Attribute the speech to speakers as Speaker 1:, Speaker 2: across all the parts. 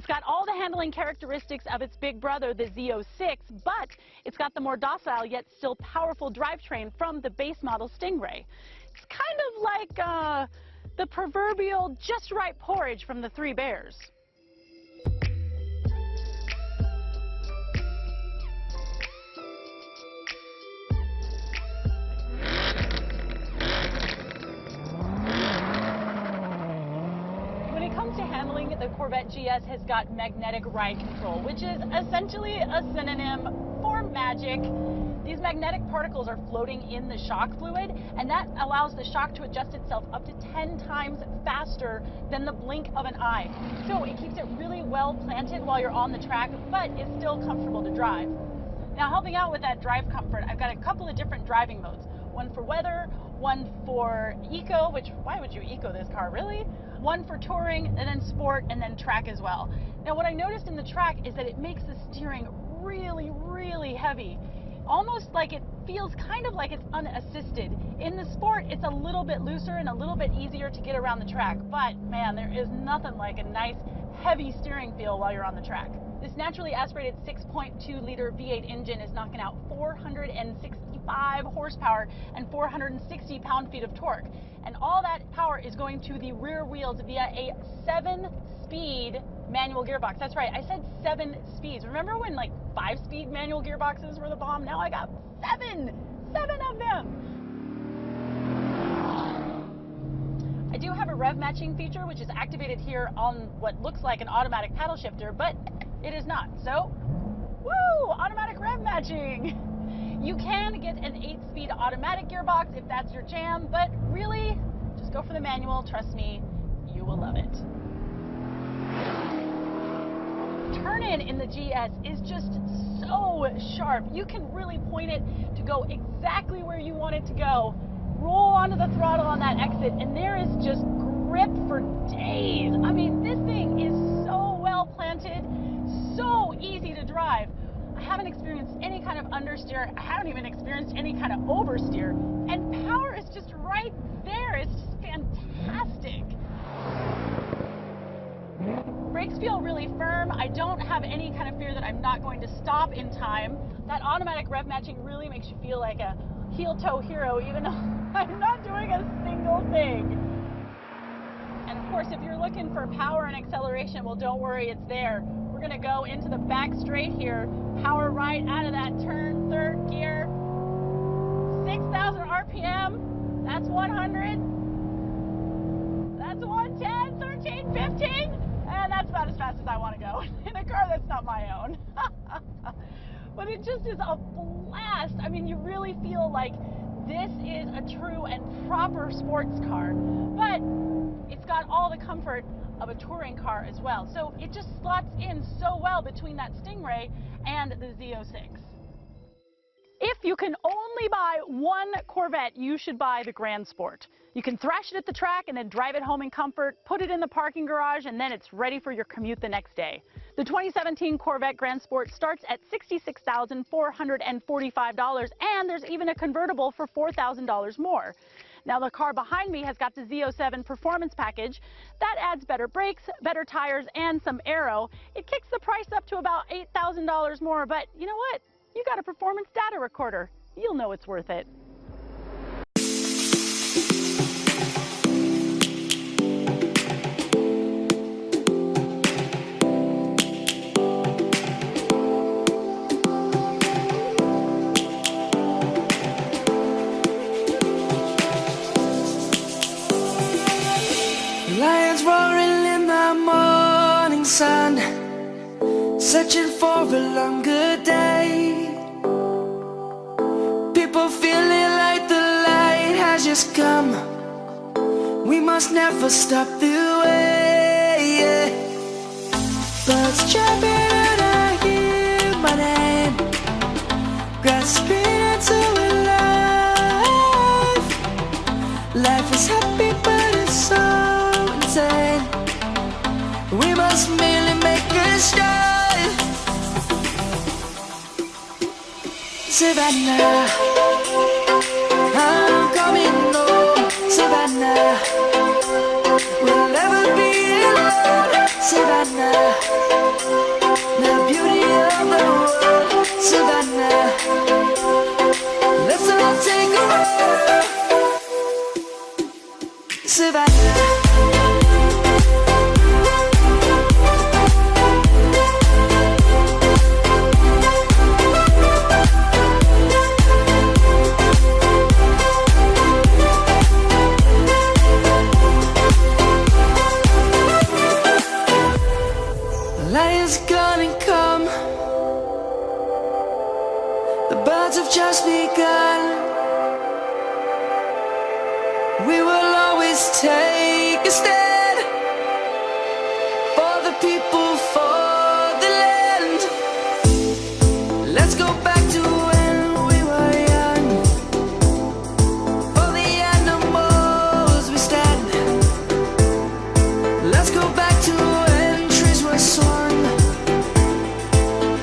Speaker 1: It's got all the handling characteristics of its big brother, the Z06, but it's got the more docile yet still powerful drivetrain from the base model Stingray. It's kind of like the proverbial just right porridge from the Three Bears. When it comes to handling, the Corvette GS has got magnetic ride control, which is essentially a synonym for magic. These magnetic particles are floating in the shock fluid, and that allows the shock to adjust itself up to 10 times faster than the blink of an eye. So it keeps it really well planted while you're on the track, but it's still comfortable to drive. Now, helping out with that drive comfort, I've got a couple of different driving modes. One for weather, one for eco, which, why would you eco this car, really? One for touring, and then sport, and then track as well. Now, what I noticed in the track is that it makes the steering really, really heavy. Almost like it feels kind of like it's unassisted. In the sport, it's a little bit looser and a little bit easier to get around the track. But man, there is nothing like a nice heavy steering feel while you're on the track. This naturally aspirated 6.2-liter V8 engine is knocking out 465 horsepower and 460 pound-feet of torque. And all that power is going to the rear wheels via a 7-speed manual gearbox. That's right, I said 7 speeds. Remember when like 5-speed manual gearboxes were the bomb? Now I got 7 of them. I do have a rev matching feature, which is activated here on what looks like an automatic paddle shifter, but it is not. So, woo, automatic rev matching. You can get an 8-speed automatic gearbox if that's your jam, but really, just go for the manual. Trust me, you will love it. Turn-in in the GS is just so sharp. You can really point it to go exactly where you want it to go. Roll onto the throttle on that exit, and there is just grip for days. I mean, this thing is so well planted, so easy to drive. I haven't experienced any kind of understeer. I haven't even experienced any kind of oversteer. And power is just right there. It's just fantastic. Brakes feel really firm. I don't have any kind of fear that I'm not going to stop in time. That automatic rev matching really makes you feel like a heel-toe hero, even though I'm not doing a single thing. And of course, if you're looking for power and acceleration, well, don't worry, it's there. We're gonna go into the back straight here, power right out of that turn, third gear, 6,000 RPM, that's 100, that's 110, 13, 15, and that's about as fast as I want to go in a car that's not my own. But it just is a blast. I mean, you really feel like this is a true and proper sports car, but it's got all the comfort of a touring car as well. So it just slots in so well between that Stingray and the Z06. If you can only buy one Corvette, you should buy the Grand Sport. You can thrash it at the track and then drive it home in comfort, put it in the parking garage, and then it's ready for your commute the next day. The 2017 Corvette Grand Sport starts at $66,445, and there's even a convertible for $4,000 more. Now, the car behind me has got the Z07 Performance Package. That adds better brakes, better tires, and some aero. It kicks the price up to about $8,000 more, but you know what? You got a performance data recorder. You'll know it's worth it.
Speaker 2: Lions roaring in the morning sun, searching for a longer day. People feeling like the light has just come. We must never stop the way. Birds chirping and I hear my name, grasping into a life. Life is happy but it's so insane. We must merely make a start. Savannah, I'm coming home. Savannah, we'll never be alone. Savannah. The birds have just begun. We will always take a stand for the people, for the land. Let's go back to when we were young. For the animals we stand. Let's go back to when trees were swung.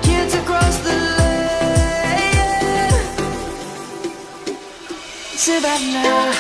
Speaker 2: Kids across the land. Savannah.